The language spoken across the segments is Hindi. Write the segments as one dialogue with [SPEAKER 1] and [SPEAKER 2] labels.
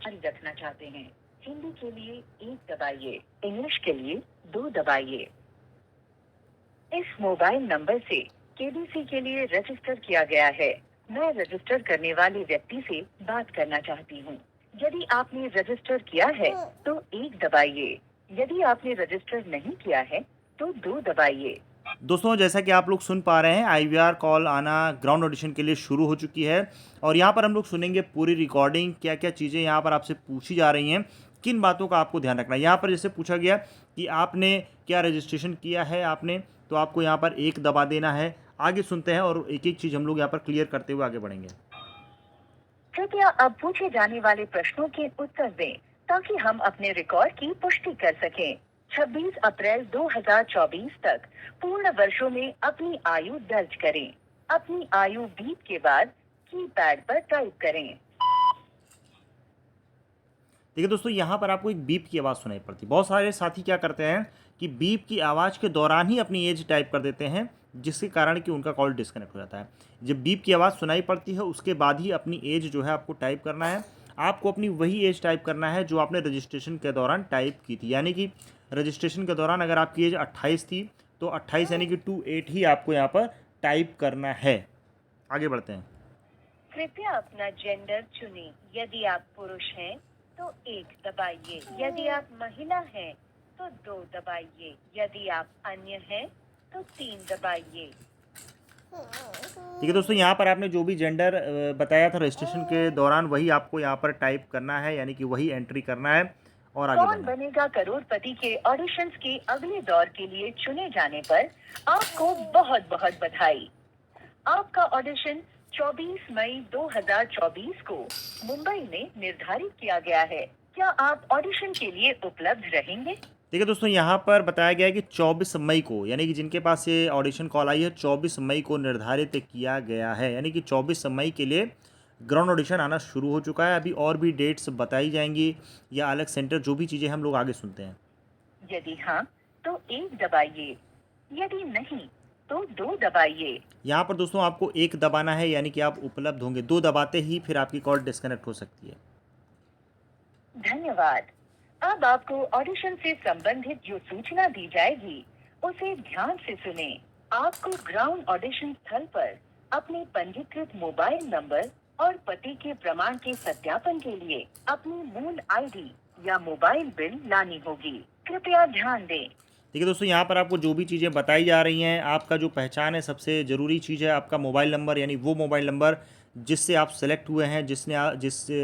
[SPEAKER 1] जारी रखना चाहते हैं, हिंदी के लिए 1 दबाइए, इंग्लिश के लिए 2 दबाइए। इस मोबाइल नंबर से केबीसी के लिए रजिस्टर किया गया है। मैं रजिस्टर करने वाले व्यक्ति से बात करना चाहती हूँ। यदि आपने रजिस्टर किया है तो 1 दबाइए। यदि आपने रजिस्टर नहीं किया है तो 2 दबाइए।
[SPEAKER 2] दोस्तों, जैसा कि आप लोग सुन पा रहे हैं, आईवीआर कॉल आना ग्राउंड ऑडिशन के लिए शुरू हो चुकी है और यहाँ पर हम लोग सुनेंगे पूरी रिकॉर्डिंग, क्या क्या चीज़ें यहाँ पर आपसे पूछी जा रही हैं, किन बातों का आपको ध्यान रखना है। यहाँ पर जैसे पूछा गया कि आपने क्या रजिस्ट्रेशन किया है आपने, तो आपको यहाँ पर 1 दबा देना है। आगे सुनते हैं और एक एक चीज़ हम लोग यहाँ पर क्लियर करते हुए आगे बढ़ेंगे।
[SPEAKER 1] कृपया अब पूछे जाने वाले प्रश्नों के उत्तर दें ताकि हम अपने रिकॉर्ड की पुष्टि कर सकें। 26 अप्रैल 2024 तक पूर्ण वर्षों में अपनी आयु दर्ज करें। अपनी आयु बीप के बाद कीपैड पर टाइप करें।
[SPEAKER 2] देखिए दोस्तों, यहाँ पर आपको एक बीप की आवाज़ सुनाई पड़ती है। बहुत सारे साथी क्या करते हैं कि बीप की आवाज़ के दौरान ही अपनी एज टाइप कर देते हैं, जिसके कारण कि उनका कॉल डिस्कनेक्ट हो जाता है। जब बीप की आवाज़ सुनाई पड़ती है उसके बाद ही अपनी एज जो है आपको टाइप करना है। आपको अपनी वही एज टाइप करना है जो आपने रजिस्ट्रेशन के दौरान टाइप की थी। यानी कि रजिस्ट्रेशन के दौरान अगर आपकी एज 28 थी तो 28 यानी कि 28 ही आपको यहाँ पर टाइप करना है। आगे बढ़ते हैं।
[SPEAKER 1] कृपया अपना जेंडर चुनें। यदि आप पुरुष हैं तो 1 दबाइए। यदि आप महिला हैं तो 2 दबाइए। यदि आप अन्य हैं तो 3 दबाइए।
[SPEAKER 2] ठीक है दोस्तों, यहाँ पर आपने जो भी जेंडर बताया था रजिस्ट्रेशन के दौरान वही आपको यहाँ पर टाइप करना है, यानी कि वही एंट्री करना है और आगे
[SPEAKER 1] कौन
[SPEAKER 2] बढ़ना है।
[SPEAKER 1] बनेगा करोड़पति के ऑडिशंस के अगले दौर के लिए चुने जाने पर आपको बहुत बहुत बधाई। आपका ऑडिशन 24 मई 2024 को मुंबई में निर्धारित किया गया है। क्या आप ऑडिशन के लिए उपलब्ध रहेंगे?
[SPEAKER 2] देखिए दोस्तों, यहाँ पर बताया गया है कि 24 मई को, यानी कि जिनके पास ये ऑडिशन कॉल आई है 24 मई को निर्धारित किया गया है, यानी कि 24 मई के लिए ग्राउंड ऑडिशन आना शुरू हो चुका है। अभी और भी डेट्स बताई जाएंगी या अलग सेंटर, जो भी चीज़ें हम लोग आगे सुनते हैं।
[SPEAKER 1] यदि हाँ तो 1 दबाइए। यदि नहीं तो 2 दबाइए।
[SPEAKER 2] यहाँ पर दोस्तों आपको 1 दबाना है, यानी कि आप उपलब्ध होंगे। 2 दबाते ही फिर आपकी कॉल डिस्कनेक्ट हो सकती है।
[SPEAKER 1] धन्यवाद। अब आपको ऑडिशन से संबंधित जो सूचना दी जाएगी उसे ध्यान से सुने। आपको ग्राउंड ऑडिशन स्थल पर अपने पंजीकृत मोबाइल नंबर और पते के प्रमाण के सत्यापन के लिए अपनी मूल आईडी या मोबाइल बिल लानी होगी। कृपया ध्यान दें।
[SPEAKER 2] देखिए दोस्तों, यहाँ पर आपको जो भी चीज़ें बताई जा रही हैं, आपका जो पहचान है, सबसे ज़रूरी चीज़ है आपका मोबाइल नंबर, यानी वो मोबाइल नंबर जिससे आप सेलेक्ट हुए हैं, जिस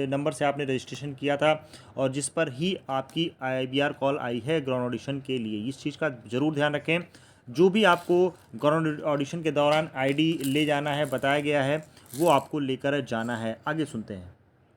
[SPEAKER 2] नंबर से आपने रजिस्ट्रेशन किया था और जिस पर ही आपकी आईवीआर कॉल आई है ग्राउंड ऑडिशन के लिए। इस चीज़ का ज़रूर ध्यान रखें। जो भी आपको ग्राउंड ऑडिशन के दौरान आईडी ले जाना है, बताया गया है, वो आपको लेकर जाना है। आगे सुनते हैं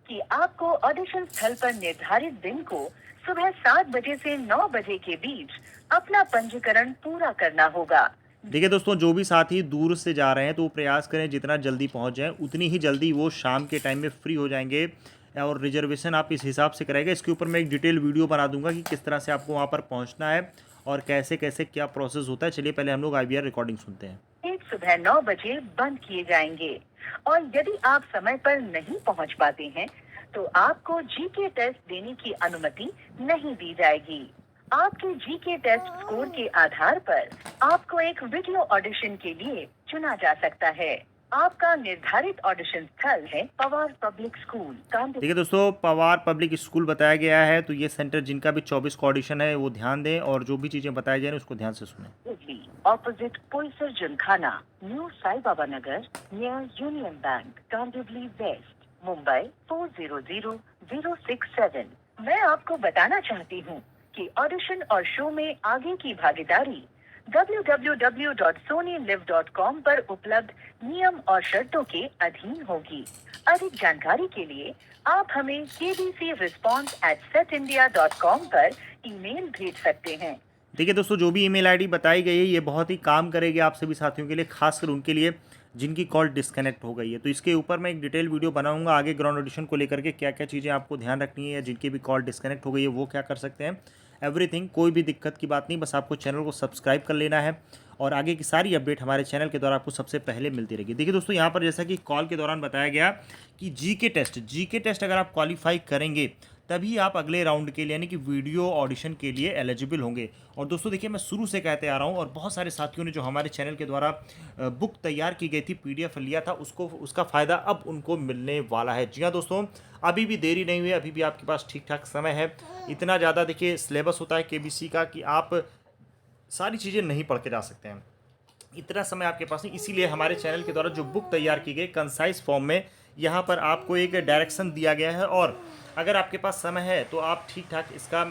[SPEAKER 1] कि आपको ऑडिशन स्थल पर निर्धारित दिन को सुबह 7 बजे से 9 बजे के बीच अपना पंजीकरण पूरा करना होगा।
[SPEAKER 2] देखिए दोस्तों, जो भी साथी दूर से जा रहे हैं तो वो प्रयास करें जितना जल्दी पहुंच जाएं, उतनी ही जल्दी वो शाम के टाइम में फ्री हो जाएंगे और रिजर्वेशन आप इस हिसाब से कराएंगे। इसके ऊपर मैं एक डिटेल वीडियो बना दूंगा कि किस तरह से आपको वहां पर पहुंचना है और कैसे कैसे क्या प्रोसेस होता है। चलिए पहले हम लोग आईवीआर रिकॉर्डिंग सुनते हैं।
[SPEAKER 1] एक सुबह 9 बजे बंद किए जाएंगे और यदि आप समय पर नहीं पहुंच पाते हैं तो आपको जीके टेस्ट देने की अनुमति नहीं दी जाएगी। आपके जीके टेस्ट स्कोर के आधार पर आपको एक वीडियो ऑडिशन के लिए चुना जा सकता है। आपका निर्धारित ऑडिशन स्थल है पवार पब्लिक स्कूल कांड।
[SPEAKER 2] देखिए दोस्तों, पवार पब्लिक स्कूल बताया गया है, तो ये सेंटर जिनका भी 24 का ऑडिशन है वो ध्यान दें और जो भी चीज़ें बताई जा रही हैं उसको ध्यान से सुनें।
[SPEAKER 1] Opposite Pulsar Gymkhana, New Sai Baba Nagar, near Union Bank, Kandivali West, Mumbai 400067। मैं आपको बताना चाहती हूँ कि ऑडिशन और शो में आगे की भागीदारी www.sonylive.com पर उपलब्ध नियम और शर्तों के अधीन होगी। अधिक जानकारी के लिए आप हमें kbcresponse@setindia.com पर ईमेल भेज सकते हैं।
[SPEAKER 2] देखिए दोस्तों, जो भी ईमेल आईडी बताई गई है ये बहुत ही काम करेगी आप सभी साथियों के लिए, खासकर उनके लिए जिनकी कॉल डिस्कनेक्ट हो गई है। तो इसके ऊपर मैं एक डिटेल वीडियो बनाऊंगा आगे ग्राउंड ऑडिशन को लेकर के, क्या क्या चीज़ें आपको ध्यान रखनी है या जिनकी भी कॉल डिस्कनेक्ट हो गई है वो क्या कर सकते हैं। एवरीथिंग। कोई भी दिक्कत की बात नहीं, बस आपको चैनल को सब्सक्राइब कर लेना है और आगे की सारी अपडेट हमारे चैनल के द्वारा आपको सबसे पहले मिलती रहेगी। देखिए दोस्तों, यहाँ पर जैसा कि कॉल के दौरान बताया गया कि जीके टेस्ट अगर आप क्वालिफाई करेंगे तभी आप अगले राउंड के लिए यानी कि वीडियो ऑडिशन के लिए एलिजिबल होंगे। और दोस्तों देखिए, मैं शुरू से कहते आ रहा हूँ और बहुत सारे साथियों ने जो हमारे चैनल के द्वारा बुक तैयार की गई थी, पीडीएफ लिया था, उसका फ़ायदा अब उनको मिलने वाला है। जी हाँ दोस्तों, अभी भी देरी नहीं हुई है, अभी भी आपके पास ठीक ठाक समय है। इतना ज़्यादा देखिए सिलेबस होता है केबीसी का कि आप सारी चीज़ें नहीं पढ़ के जा सकते हैं, इतना समय आपके पास नहीं। इसीलिए हमारे चैनल के द्वारा जो बुक तैयार की गई कंसाइज फॉर्म में, यहाँ पर आपको एक डायरेक्शन दिया गया है और अगर आपके पास समय है तो आप ठीक ठाक इसका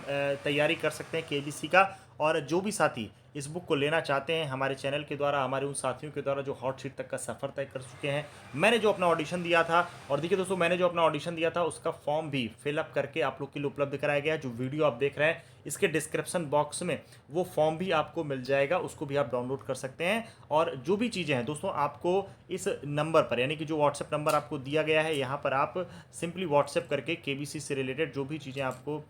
[SPEAKER 2] तैयारी कर सकते हैं केबीसी का। और जो भी साथी इस बुक को लेना चाहते हैं हमारे चैनल के द्वारा, हमारे उन साथियों के द्वारा जो हॉट सीट तक का सफ़र तय कर चुके हैं, मैंने जो अपना ऑडिशन दिया था, और देखिए दोस्तों, मैंने जो अपना ऑडिशन दिया था उसका फॉर्म भी फिलअप करके आप लोग के लिए उपलब्ध कराया गया है। जो वीडियो आप देख रहे हैं इसके डिस्क्रिप्शन बॉक्स में वो फॉर्म भी आपको मिल जाएगा, उसको भी आप डाउनलोड कर सकते हैं। और जो भी चीज़ें हैं दोस्तों, आपको इस नंबर पर यानी कि जो व्हाट्सएप नंबर आपको दिया गया है, यहाँ पर आप सिंपली व्हाट्सएप करके केबीसी से रिलेटेड जो भी चीज़ें आपको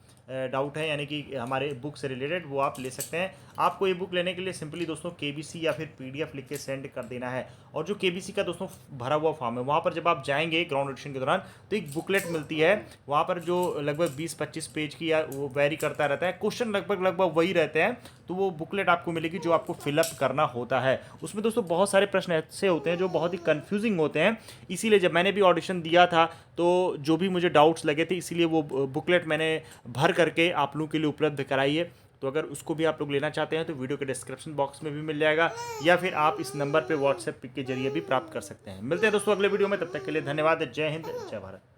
[SPEAKER 2] डाउट है यानी कि हमारे बुक से रिलेटेड, वो आप ले सकते हैं। आपको ये बुक लेने के लिए सिंपली दोस्तों केबीसी या फिर पीडीएफ लिख के सेंड कर देना है। और जो केबीसी का दोस्तों भरा हुआ फॉर्म है, वहाँ पर जब आप जाएंगे ग्राउंड ऑडिशन के दौरान तो एक बुकलेट मिलती है, वहाँ पर जो लगभग 20-25 पेज की, या वो वेरी करता रहता है, क्वेश्चन लगभग वही रहते हैं, तो वो बुकलेट आपको मिलेगी जो आपको फिलअप करना होता है। उसमें दोस्तों बहुत सारे प्रश्न ऐसे होते हैं जो बहुत ही कन्फ्यूजिंग होते हैं, इसीलिए जब मैंने भी ऑडिशन दिया था तो जो भी मुझे डाउट्स लगे थे, इसीलिए वो बुकलेट मैंने भर करके आप लोगों के लिए उपलब्ध कराई है। तो अगर उसको भी आप लोग लेना चाहते हैं तो वीडियो के डिस्क्रिप्शन बॉक्स में भी मिल जाएगा, या फिर आप इस नंबर पे व्हाट्सएप के जरिए भी प्राप्त कर सकते हैं। मिलते हैं दोस्तों अगले वीडियो में, तब तक के लिए धन्यवाद। जय हिंद, जय भारत।